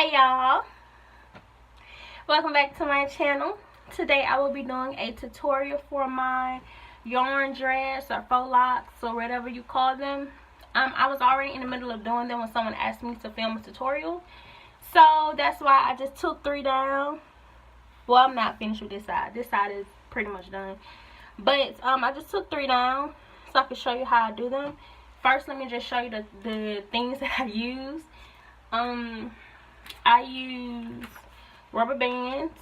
Hey y'all, welcome back to my channel. Today I will be doing a tutorial for my yarn dress or faux locks or whatever you call them. I was already in the middle of doing them when someone asked me to film a tutorial, so that's why I just took 3 down. Well, I'm not finished with this side. This side is pretty much done, but I just took 3 down so I can show you how I do them. First, let me just show you the things that I use. I use rubber bands.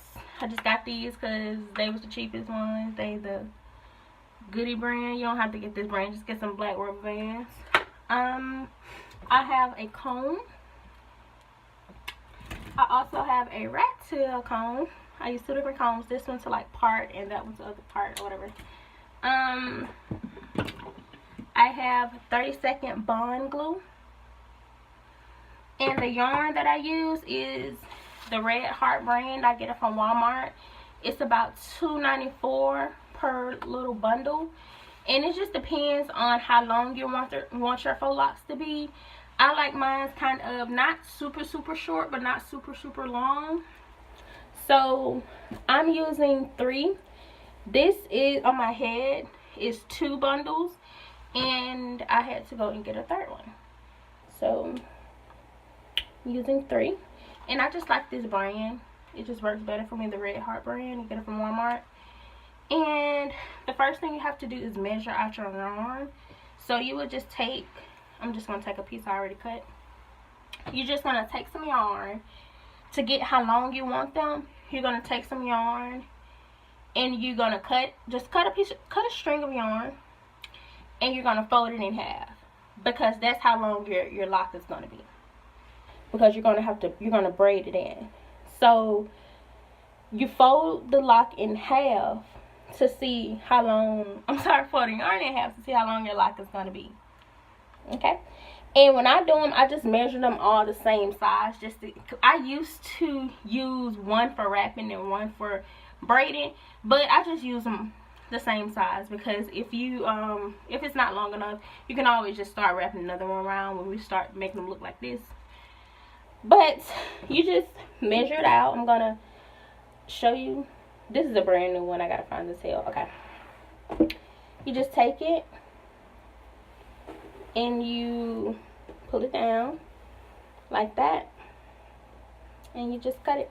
I just got these because they was the cheapest ones. They the Goody brand. You don't have to get this brand. Just get some black rubber bands. I have a comb. I also have a rat tail comb. I use 2 different combs. This one to like part and that one to other part or whatever. I have 30-second bond glue. And the yarn that I use is the Red Heart brand. I get it from Walmart. It's about $2.94 per little bundle. And it just depends on how long you want your faux locks to be. I like mine kind of not super short, but not super long. So I'm using 3. This is on my head is 2 bundles. And I had to go and get a 3rd one. So using 3, and I just like this brand. It just works better for me, the Red Heart brand. You get it from Walmart. And the first thing you have to do is measure out your yarn. So you would just take, I'm just going to take a piece I already cut. You're just going to take some yarn to get how long you want them. You're going to take some yarn and you're going to cut a string of yarn, and you're going to fold it in half, because that's how long your lock is going to be. Because you're gonna braid it in. So you fold the lock in half to see how long, folding yarn in half to see how long your lock is gonna be. Okay? And when I do them, I just measure them all the same size. I used to use one for wrapping and one for braiding, but I just use them the same size, because if it's not long enough, you can always just start wrapping another one around when we start making them look like this. But you just measure it out. I'm gonna show you. This is a brand new one. I gotta find the tail. Okay. You just take it and you pull it down like that, and you just cut it.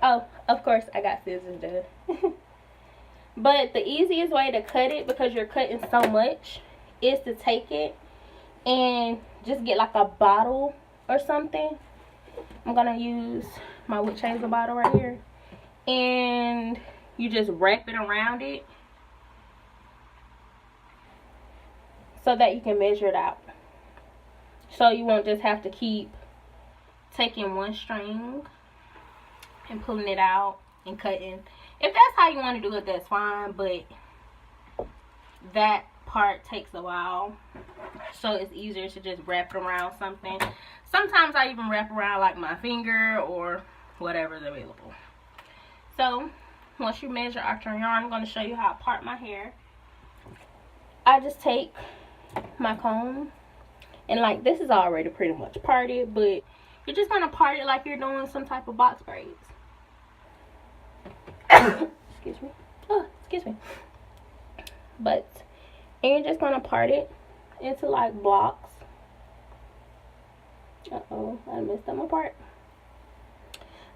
Oh, of course I got scissors done. But the easiest way to cut it, because you're cutting so much, is to take it and just get like a bottle or something. I'm gonna use my witch hazel bottle right here, and you just wrap it around it so that you can measure it out, so you won't just have to keep taking one string and pulling it out and cutting. If that's how you want to do it, that's fine, but that part takes a while, so it's easier to just wrap it around something. Sometimes I even wrap around like my finger or whatever's available. So once you measure out your yarn, I'm going to show you how I part my hair. I just take my comb, and like this is already pretty much parted, but you're just going to part it like you're doing some type of box braids. Excuse me. Oh, excuse me. And you're just going to part it into like blocks. Uh-oh, I messed up my part.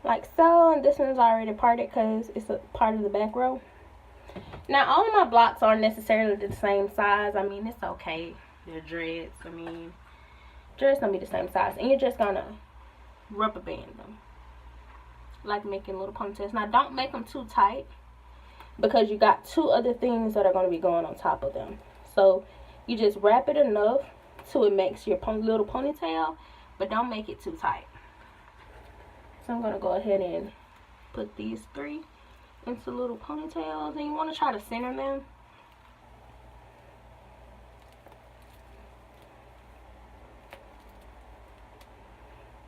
Like so, and this one's already parted because it's a part of the back row. Now, all of my blocks aren't necessarily the same size. I mean, it's okay. They're dreads. I mean, dreads gonna be the same size. And you're just gonna rubber band them, like making little ponytails. Now, don't make them too tight, because you got 2 other things that are gonna be going on top of them. So, you just wrap it enough so it makes your little ponytail, but don't make it too tight. So I'm going to go ahead and put these 3 into little ponytails, and you want to try to center them.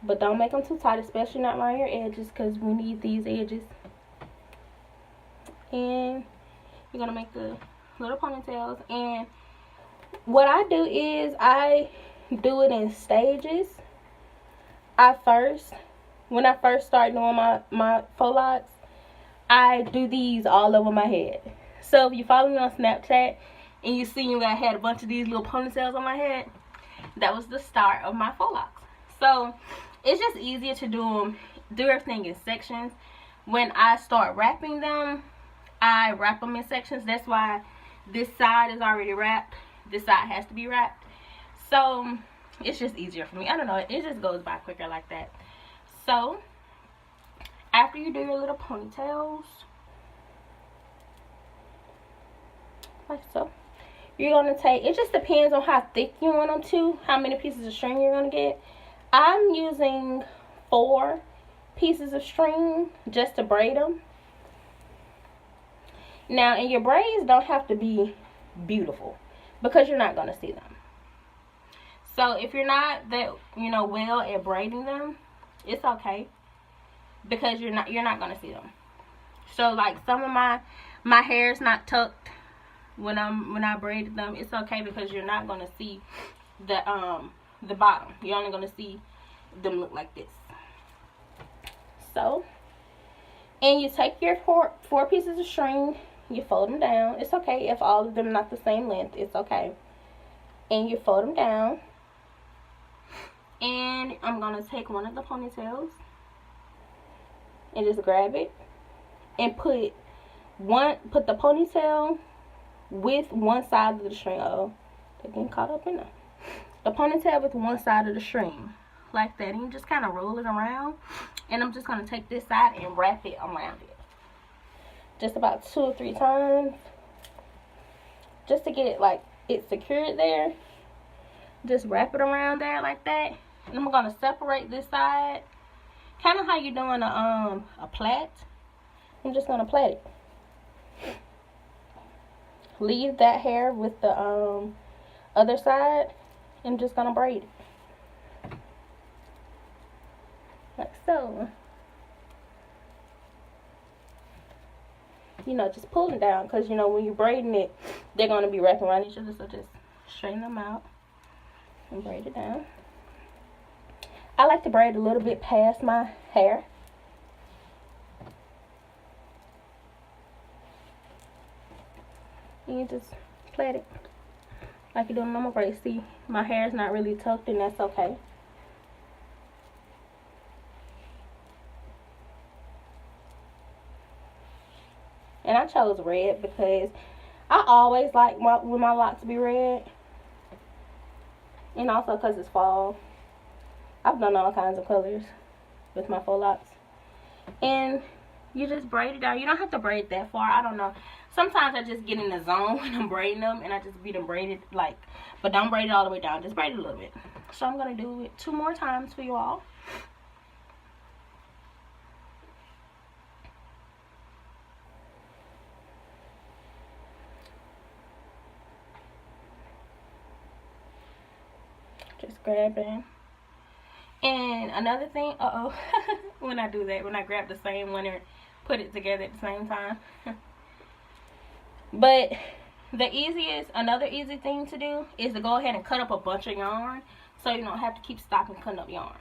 But don't make them too tight, especially not around your edges, because we need these edges. And you're going to make the little ponytails. And what I do is I do it in stages. I first when I first start doing my faux locks, I do these all over my head. So if you follow me on Snapchat and you see me, I had a bunch of these little ponytails on my head, that was the start of my faux locks. So it's just easier to do everything in sections. When I start wrapping them, I wrap them in sections. That's why this side is already wrapped. This side has to be wrapped. So it's just easier for me. I don't know. It just goes by quicker like that. So after you do your little ponytails, like so, you're going to take, it just depends on how thick you want them to, how many pieces of string you're going to get. I'm using 4 pieces of string just to braid them. Now, and your braids don't have to be beautiful because you're not going to see them. So if you're not that, well at braiding them, it's okay because you're not going to see them. So like some of my hair is not tucked when I braided them. It's okay because you're not going to see the bottom. You're only going to see them look like this. So, and you take your four pieces of string, you fold them down. It's okay if all of them not the same length. It's okay. And you fold them down. And I'm going to take one of the ponytails and just grab it and put the ponytail with one side of the string. Oh, they're getting caught up in there. The ponytail with one side of the string, like that. And you just kind of roll it around. And I'm just going to take this side and wrap it around it. Just about 2 or 3 times. Just to get it like it secured there. Just wrap it around there like that. And I'm going to separate this side. Kind of how you're doing a plait. I'm just going to plait it. Leave that hair with the other side. I'm just going to braid it. Like so. Just pull them down. Because, when you're braiding it, they're going to be wrapping around each other. So just straighten them out. And braid it down. I like to braid a little bit past my hair. And you just plait it like you do a normal braid. See, my hair is not really tucked, and that's okay. And I chose red because I always like when my locks be red. And also because it's fall. I've done all kinds of colors with my faux locks. And you just braid it down. You don't have to braid that far. I don't know. Sometimes I just get in the zone when I'm braiding them. And I just beat them braided but don't braid it all the way down. Just braid it a little bit. So I'm going to do it 2 more times for you all. Just grab it. And another thing, when I do that, when I grab the same one and put it together at the same time. But another easy thing to do is to go ahead and cut up a bunch of yarn so you don't have to keep stopping cutting up yarn.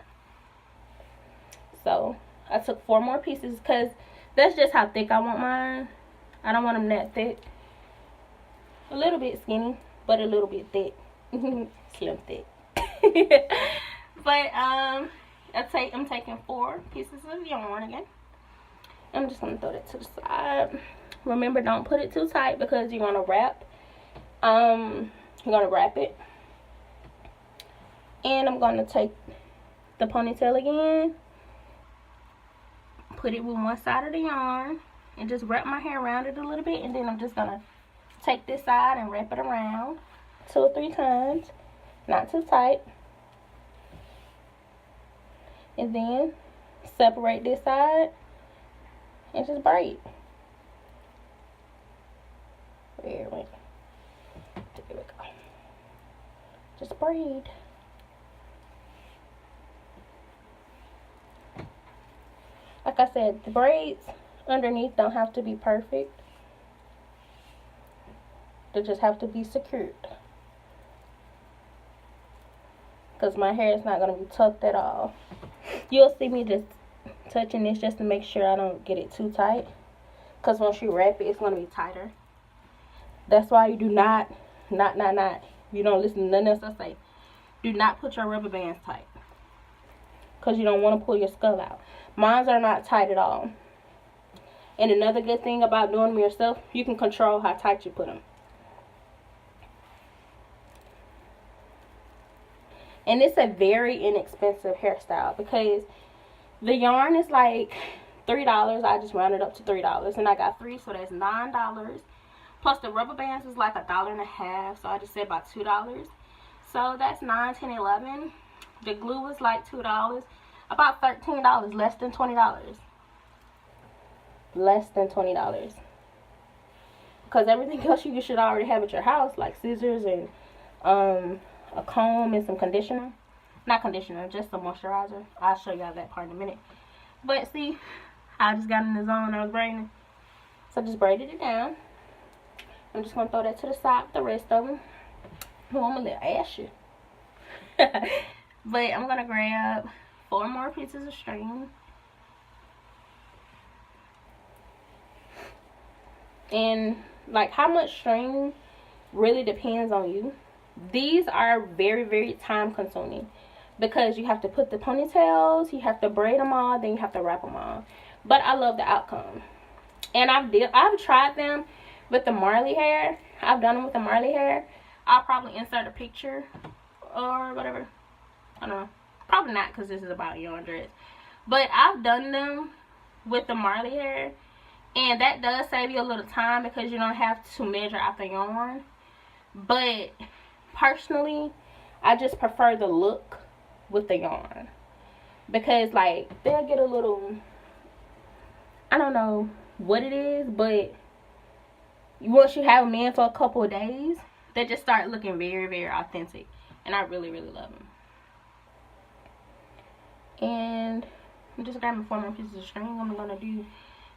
So I took 4 more pieces because that's just how thick I want mine. I don't want them that thick. A little bit skinny, but a little bit thick. Slim thick. But I'm taking 4 pieces of yarn again. I'm just gonna throw that to the side. Remember, don't put it too tight because you're gonna wrap. You're gonna wrap it. And I'm gonna take the ponytail again. Put it with one side of the yarn and just wrap my hair around it a little bit. And then I'm just gonna take this side and wrap it around 2 or 3 times. Not too tight. And then separate this side and just braid. Where it went? There we go. Just braid. Like I said, the braids underneath don't have to be perfect. They just have to be secured. Because my hair is not going to be tucked at all. You'll see me just touching this just to make sure I don't get it too tight. Because once you wrap it, it's going to be tighter. That's why you do not, you don't listen to nothing else I say. Do not put your rubber bands tight. Because you don't want to pull your skull out. Mine are not tight at all. And another good thing about doing them yourself, you can control how tight you put them. And it's a very inexpensive hairstyle because the yarn is like $3. I just rounded up to $3. And I got 3, so that's $9. Plus the rubber bands is like $1.50, so I just said about $2. So that's $9, $10, $11. The glue was like $2. About $13, less than $20. Less than $20. Because everything else you should already have at your house, like scissors and a comb and some conditioner. Not conditioner, just some moisturizer. I'll show y'all that part in a minute. But see, I just got in the zone. I was braiding. So I just braided it down. I'm just going to throw that to the side with the rest of them. Oh, I'm a little ashy. But I'm going to grab 4 more pieces of string. And like how much string really depends on you. These are very, very time consuming. Because you have to put the ponytails, you have to braid them all, then you have to wrap them all. But I love the outcome. And I've tried them with the Marley hair. I've done them with the Marley hair. I'll probably insert a picture or whatever. I don't know. Probably not because this is about yarn dress. But I've done them with the Marley hair. And that does save you a little time because you don't have to measure out the yarn. But personally, I just prefer the look with the yarn. Because like they'll get a little, I don't know what it is, but once you have them in for a couple of days, they just start looking very, very authentic. And I really, really love them. And I'm just grabbing 4 more pieces of string. I'm going to do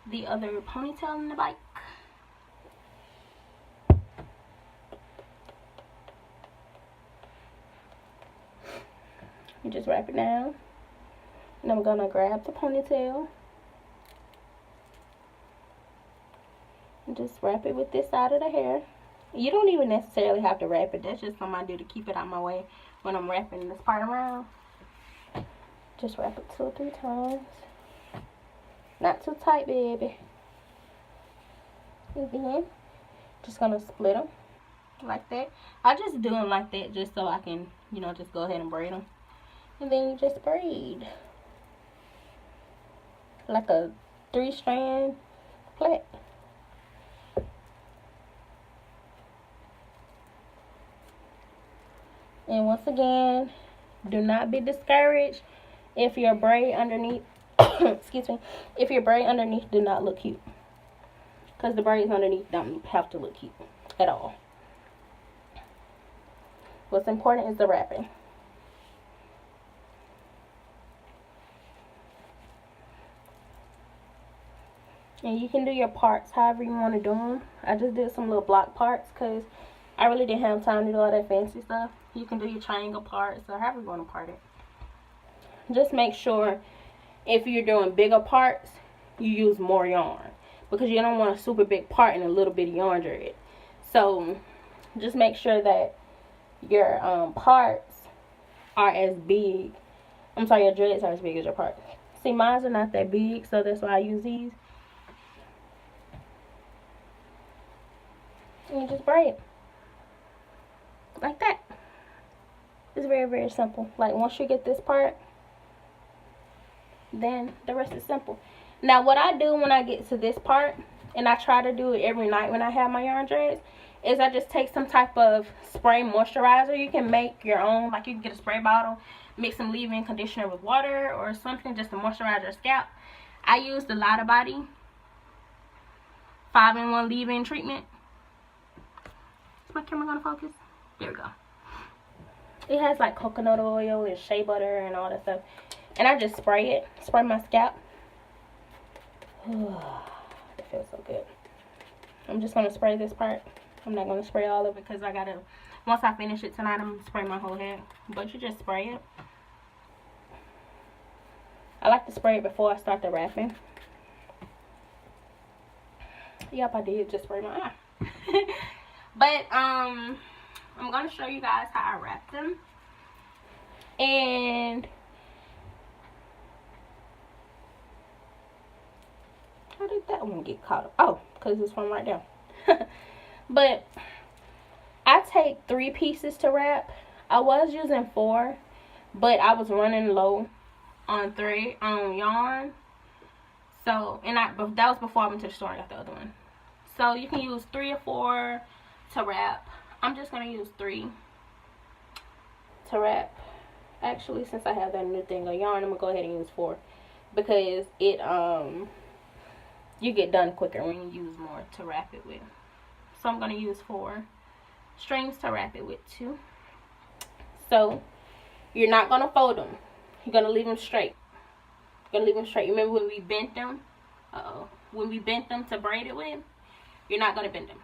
the other ponytail in the bike. You just wrap it down. And I'm going to grab the ponytail. And just wrap it with this side of the hair. You don't even necessarily have to wrap it. That's just something I do to keep it out my way when I'm wrapping this part around. Just wrap it 2 or 3 times. Not too tight, baby. And then, just going to split them like that. I just do them like that just so I can, you know, just go ahead and braid them. And then you just braid. Like a 3-strand plait. And once again, do not be discouraged if your braid underneath, excuse me, if your braid underneath do not look cute. Because the braids underneath don't have to look cute at all. What's important is the wrapping. And you can do your parts however you want to do them. I just did some little block parts because I really didn't have time to do all that fancy stuff. You can do your triangle parts or however you want to part it. Just make sure if you're doing bigger parts, you use more yarn. Because you don't want a super big part and a little bit of yarn thread. So just make sure that your parts are as big. I'm sorry, your dreads are as big as your parts. See, mine are not that big, so that's why I use these. And you just braid like that. It's very, very simple. Like once you get this part, then the rest is simple. Now what I do when I get to this part, and I try to do it every night when I have my yarn dreads, is I just take some type of spray moisturizer. You can make your own, like you can get a spray bottle, mix some leave-in conditioner with water or something just to moisturize your scalp. I use the Lotta Body 5-in-1 leave-in treatment. Is my camera gonna focus? There we go. It has like coconut oil and shea butter and all that stuff. And I just spray it. Spray my scalp. It feels so good. I'm just going to spray this part. I'm not going to spray all of it because I got to, once I finish it tonight, I'm going to spray my whole head. But you just spray it. I like to spray it before I start the wrapping. Yep, I did just spray my eye. But I'm gonna show you guys how I wrap them. And how did that one get caught up? Oh, because it's from right there. But I take 3 pieces to wrap. I was using 4, but I was running low on yarn. So, but that was before I went to the store and got the other one. So you can use 3 or 4 to wrap. I'm just gonna use 3 to wrap. Actually, since I have that new thing of yarn, I'm gonna go ahead and use 4 because it you get done quicker when you use more to wrap it with. So I'm gonna use 4 strings to wrap it with too. So you're not gonna fold them. You're gonna leave them straight. Remember when we bent them? When we bent them to braid it with, you're not gonna bend them.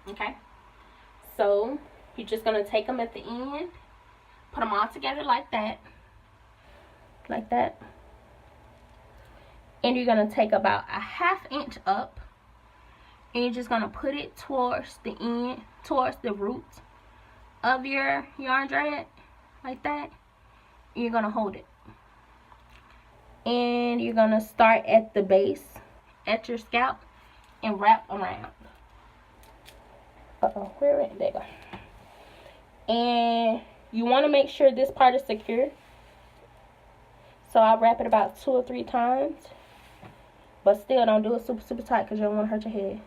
Okay? So you're just gonna take them at the end, put them all together like that. And you're gonna take about a 1/2 inch up, and you're just gonna put it towards the end, towards the root of your yarn thread, like that. And you're gonna hold it. And you're gonna start at the base, at your scalp, and wrap around. Where is it? There you go. And you want to make sure this part is secure. So I wrap it about 2 or 3 times. But still, don't do it super tight because you don't want to hurt your head.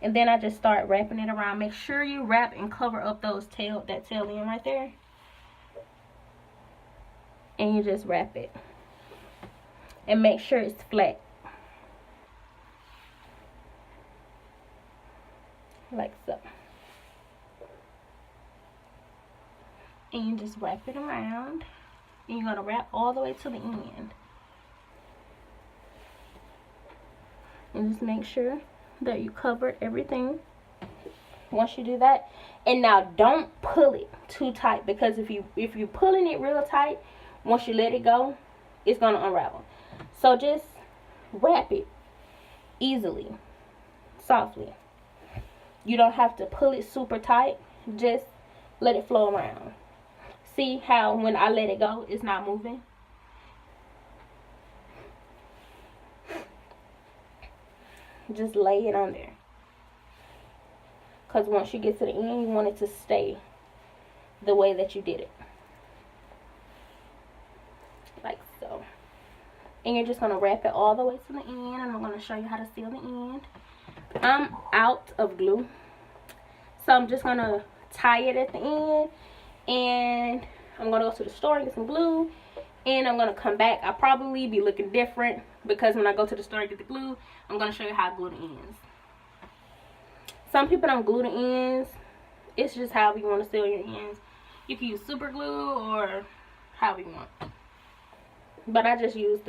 And then I just start wrapping it around. Make sure you wrap and cover up that tail end right there. And you just wrap it. And make sure it's flat. Like so. And you just wrap it around. And you're going to wrap all the way to the end. And just make sure that you covered everything once you do that. And now don't pull it too tight, because if you're pulling it real tight, once you let it go, it's going to unravel. So just wrap it easily, softly. You don't have to pull it super tight. Just let it flow around. See how when I let it go, it's not moving? Just lay it on there. Because once you get to the end, you want it to stay the way that you did it. Like so. And you're just going to wrap it all the way to the end. And I'm going to show you how to seal the end. I'm out of glue. So I'm just going to tie it at the end. And I'm going to go to the store and get some glue. And I'm going to come back. I'll probably be looking different, because when I go to the store and get the glue, I'm going to show you how I glue the ends. Some people don't glue the ends. It's just however you want to seal your ends. You can use super glue or however you want. But I just use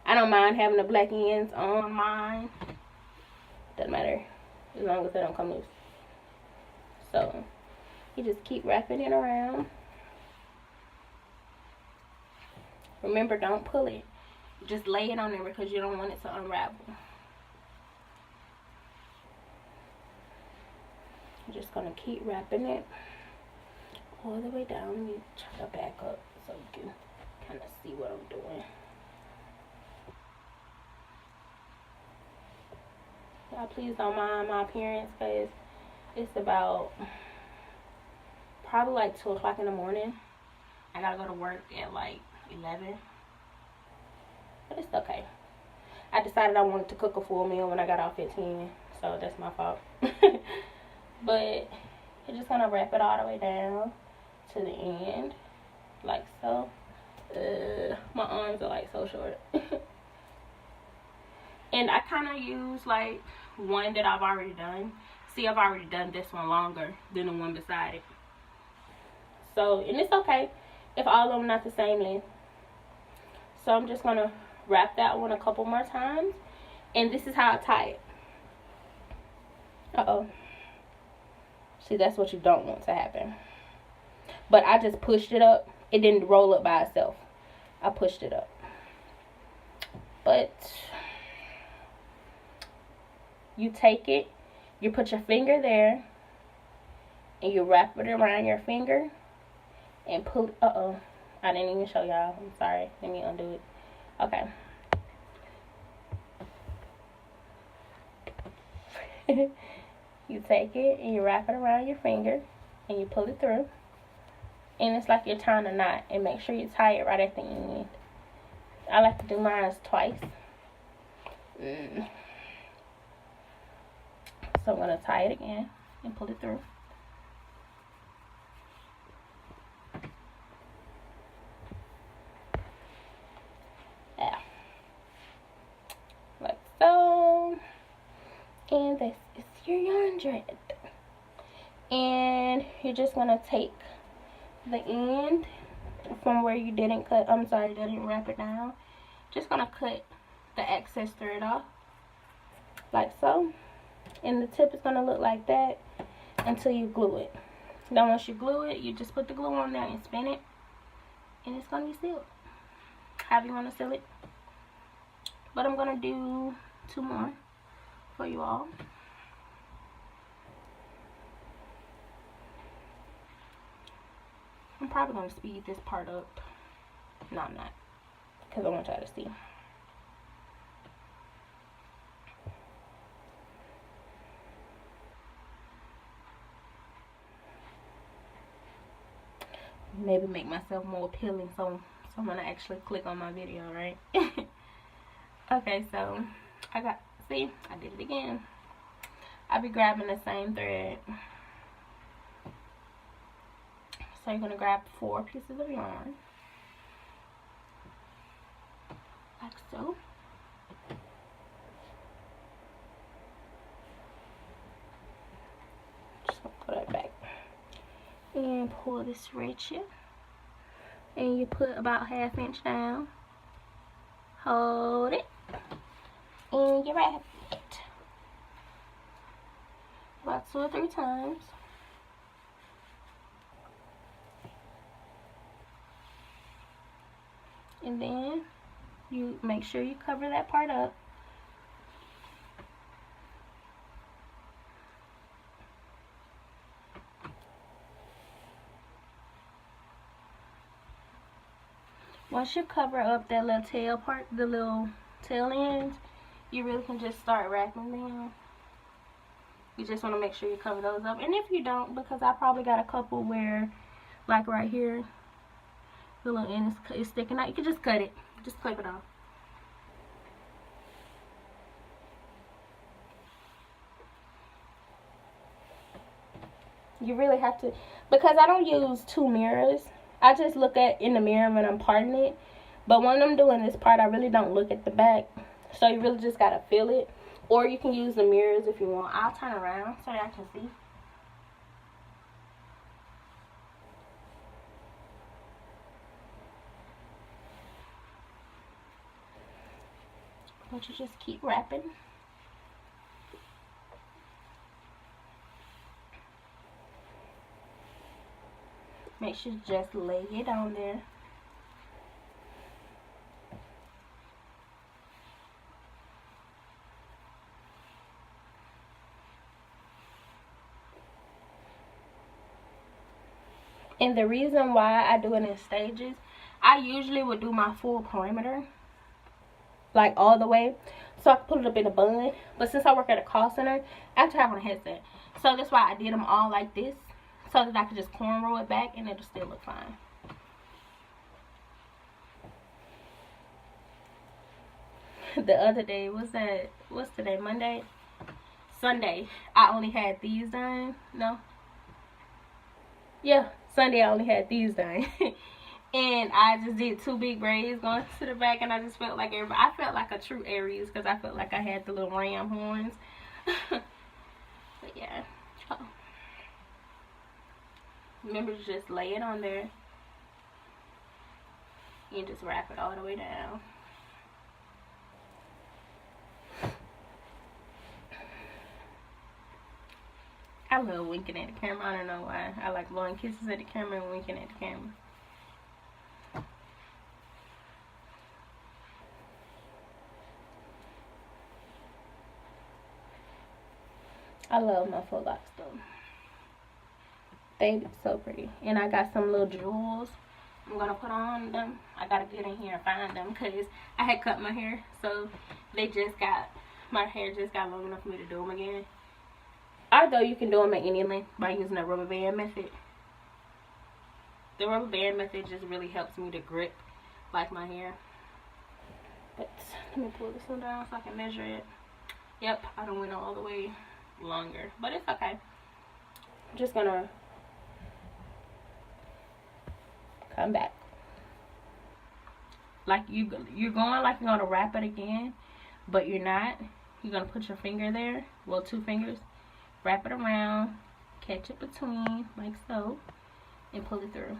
I don't mind having the black ends on mine. Doesn't matter as long as they don't come loose. So you just keep wrapping it around. Remember, don't pull it. Just lay it on there because you don't want it to unravel. I'm just going to keep wrapping it all the way down. Let me try to back up so you can kind of see what I'm doing. Y'all please don't mind my appearance, because it's about probably like 2 o'clock in the morning. I gotta go to work at like 11. But it's okay. I decided I wanted to cook a full meal when I got off at 10. So that's my fault. But you're just gonna wrap it all the way down to the end. Like so. My arms are like so short. And I kind of use like one that I've already done. See, I've already done this one longer than the one beside it. So, and it's okay if all of them are not the same length. So I'm just going to wrap that one a couple more times. And this is how I tie it. Uh-oh. See, that's what you don't want to happen. But I just pushed it up. It didn't roll up by itself. I pushed it up. take it, you put your finger there, and you wrap it around your finger, and pull. I didn't even show y'all. I'm sorry. Let me undo it. Okay. You take it and you wrap it around your finger, and you pull it through, and it's like you're tying a knot. And make sure you tie it right at the end. I like to do mine twice. So I'm gonna tie it again and pull it through. Yeah. Like so. And this is your yarn thread. And you're just gonna take the end from where you didn't cut, didn't wrap it down. Just gonna cut the excess thread off, like so. And the tip is gonna look like that until you glue it. Then once you glue it, you just put the glue on there and spin it, and it's gonna be sealed. However you wanna seal it. But I'm gonna do 2 more for you all. I'm probably going to speed this part up. No, I'm not. Because I want y'all to see. Maybe make myself more appealing so someone will actually click on my video, right? Okay, so I did it again. I'll be grabbing the same thread. So you're going to grab 4 pieces of yarn, like so. Just going to put that back. And pull this thread here. And you put about 1/2 inch down. Hold it. And you wrap it. About 2 or 3 times. And then you make sure you cover that part up. Once you cover up that little tail part, the little tail ends, you really can just start wrapping them. You just want to make sure you cover those up. And if you don't, because I probably got a couple where, like right here, the little end is sticking out, you can just cut it. Just clip it off. You really have to, because I don't use 2 mirrors. I just look at in the mirror when I'm parting it. But when I'm doing this part, I really don't look at the back. So you really just gotta feel it. Or you can use the mirrors if you want. I'll turn around so y'all can see. But you just keep wrapping. Make sure you just lay it on there. And the reason why I do it in stages, I usually would do my full perimeter, like all the way, so I can put it up in a bun. But since I work at a call center, I have to have on a headset. So that's why I did them all like this, so that I could just cornrow it back and it'll still look fine. The other day, what's today, Monday? Sunday, I only had these done. No? Yeah, Sunday I only had these done. And I just did 2 big braids going to the back, and I just felt like I felt like a true Aries, because I felt like I had the little ram horns. But yeah. Oh. Remember to just lay it on there and just wrap it all the way down. I love winking at the camera. I don't know why. I like blowing kisses at the camera and winking at the camera. I love my Faux Locs though. They so pretty. And I got some little jewels I'm gonna put on them. I gotta get in here and find them because I had cut my hair, so my hair just got long enough for me to do them again. Although you can do them at any length by using the rubber band method. The rubber band method just really helps me to grip like my hair. But let me pull this one down so I can measure it. Yep, I don't went all the way longer, but it's okay. I'm just gonna come back. Like you're going like you're gonna wrap it again, but you're not. You're gonna put your finger there, well, 2 fingers, wrap it around, catch it between like so, and pull it through,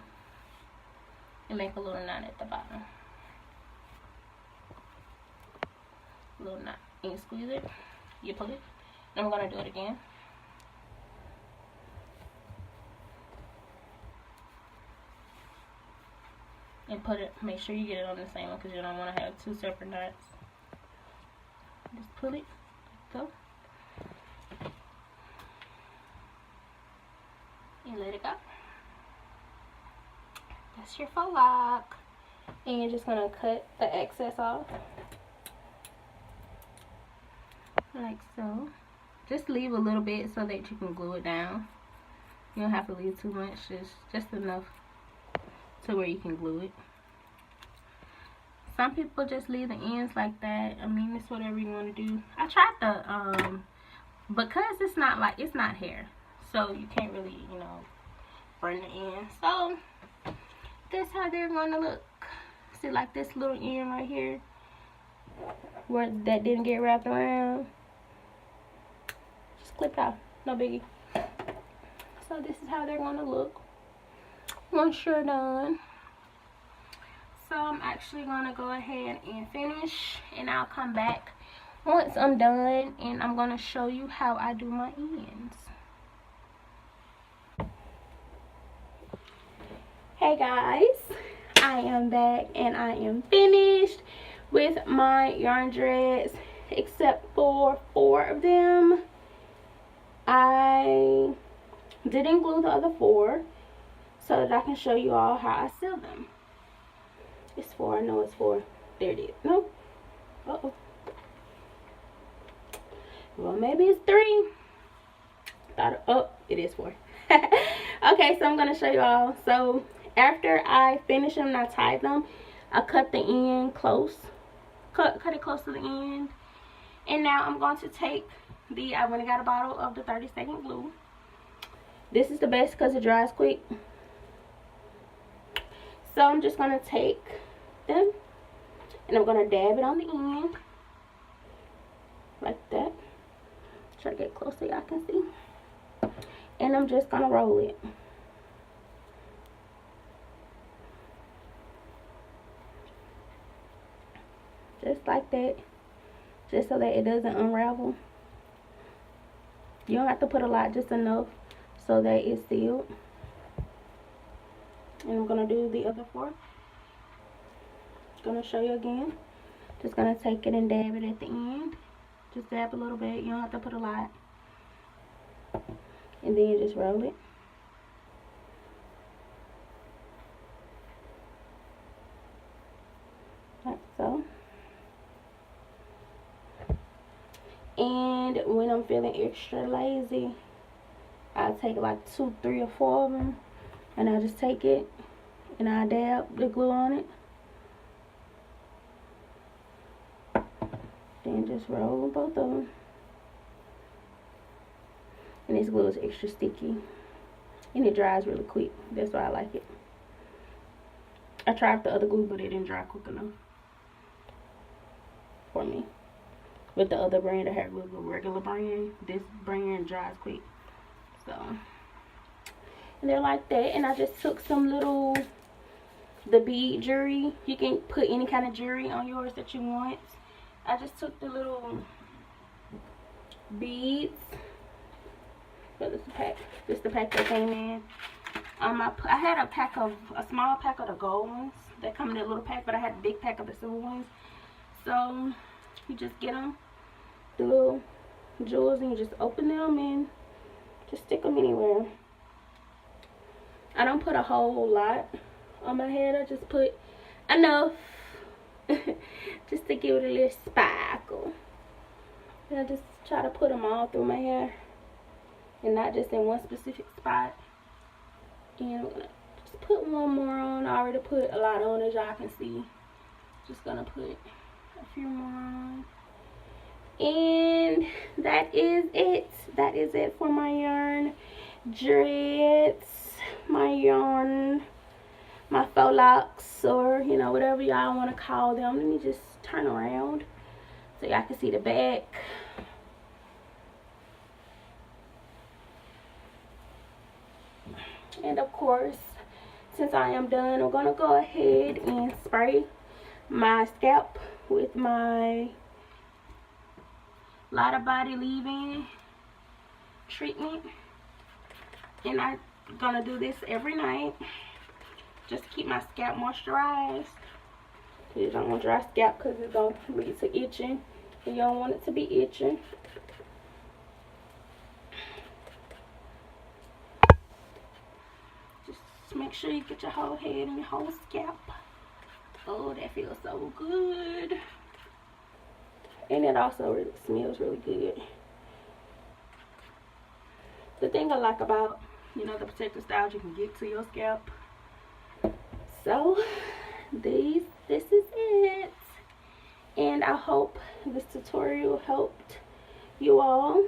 and make a little knot at the bottom. Little knot, and you squeeze it, you pull it, and I'm gonna do it again. And make sure you get it on the same one because you don't want to have 2 separate knots. Just pull it, go, and let it go. That's your faux loc. And you're just gonna cut the excess off, like so. Just leave a little bit so that you can glue it down. You don't have to leave too much, just enough to where you can glue it. Some people just leave the ends like that. I mean, it's whatever you want to do. I tried the because it's not hair, so you can't really, you know, burn the ends. So that's how they're gonna look. See, like this little end right here where that didn't get wrapped around, just clip out, no biggie. So this is how they're gonna look once you're done. So I'm actually gonna go ahead and finish, and I'll come back once I'm done, and I'm gonna show you how I do my ends. Hey guys, I am back and I am finished with my yarn dreads, except for 4 of them. I didn't glue the other 4 so that I can show you all how I sew them. It's 4, I know it's 4. There it is. Nope. Uh-oh. Well, maybe it's 3. Oh, it is 4. Okay, so I'm going to show you all. So after I finish them and I tie them, I cut the end close. Cut it close to the end. And now I'm going to take I went and got a bottle of the 30-second glue. This is the best because it dries quick. So I'm just going to take them and I'm going to dab it on the end like that. Try to get close so y'all can see. And I'm just going to roll it. Just like that. Just so that it doesn't unravel. You don't have to put a lot, just enough so that it's sealed. And I'm going to do the other 4. Going to show you again. Just going to take it and dab it at the end. Just dab a little bit. You don't have to put a lot. And then you just roll it. Like so. And when I'm feeling extra lazy, I'll take like 2, 3, or 4 of them. And I'll just take it and I'll dab the glue on it. Then just roll both of them. And this glue is extra sticky. And it dries really quick. That's why I like it. I tried the other glue, but it didn't dry quick enough for me. With the other brand I had with the regular brand, this brand dries quick. So, and they're like that. And I just took some little, the bead jewelry. You can put any kind of jewelry on yours that you want. I just took the little beads. So this is the pack. This is the pack that came in. I had a small pack of the gold ones that come in that little pack, but I had a big pack of the silver ones. So you just get them, the little jewels and you just open them and just stick them anywhere. I don't put a whole lot on my head. I just put enough just to give it a little sparkle. And I just try to put them all through my hair and not just in one specific spot. And I'm gonna just put one more on. I already put a lot on, as y'all can see. Just gonna put a few more on. And that is it. That is it for my yarn dreads, my yarn, my faux locks, or you know, whatever y'all want to call them. Let me just turn around so y'all can see the back. And of course, since I am done, I'm gonna go ahead and spray my scalp with my Lotta body leave-in treatment. And I'm gonna do this every night just to keep my scalp moisturized. You don't want dry scalp because it's gonna lead to itching, and you don't want it to be itching. Just make sure you get your whole head and your whole scalp. Oh, that feels so good. And it also really smells really good. The thing I like about, you know, the protective styles, you can get to your scalp. So this is it. And I hope this tutorial helped you all.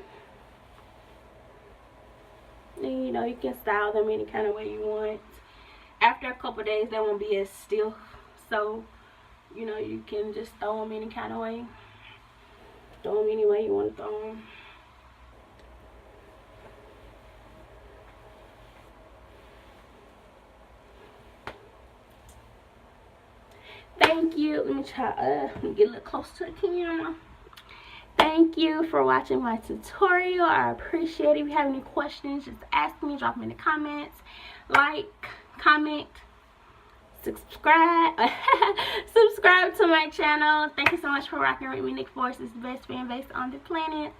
And you know, you can style them any kind of way you want. After a couple days, they won't be as stiff. So, you know, you can just throw them any kind of way. Throw them any way you want to throw them. Thank you. Let me try. Let me get a little closer to the camera. Thank you for watching my tutorial. I appreciate it. If you have any questions, just ask me. Drop them in the comments. Like, comment, subscribe. Subscribe to my channel. Thank you so much for rocking with me. Nick Force is the best fan base on the planet.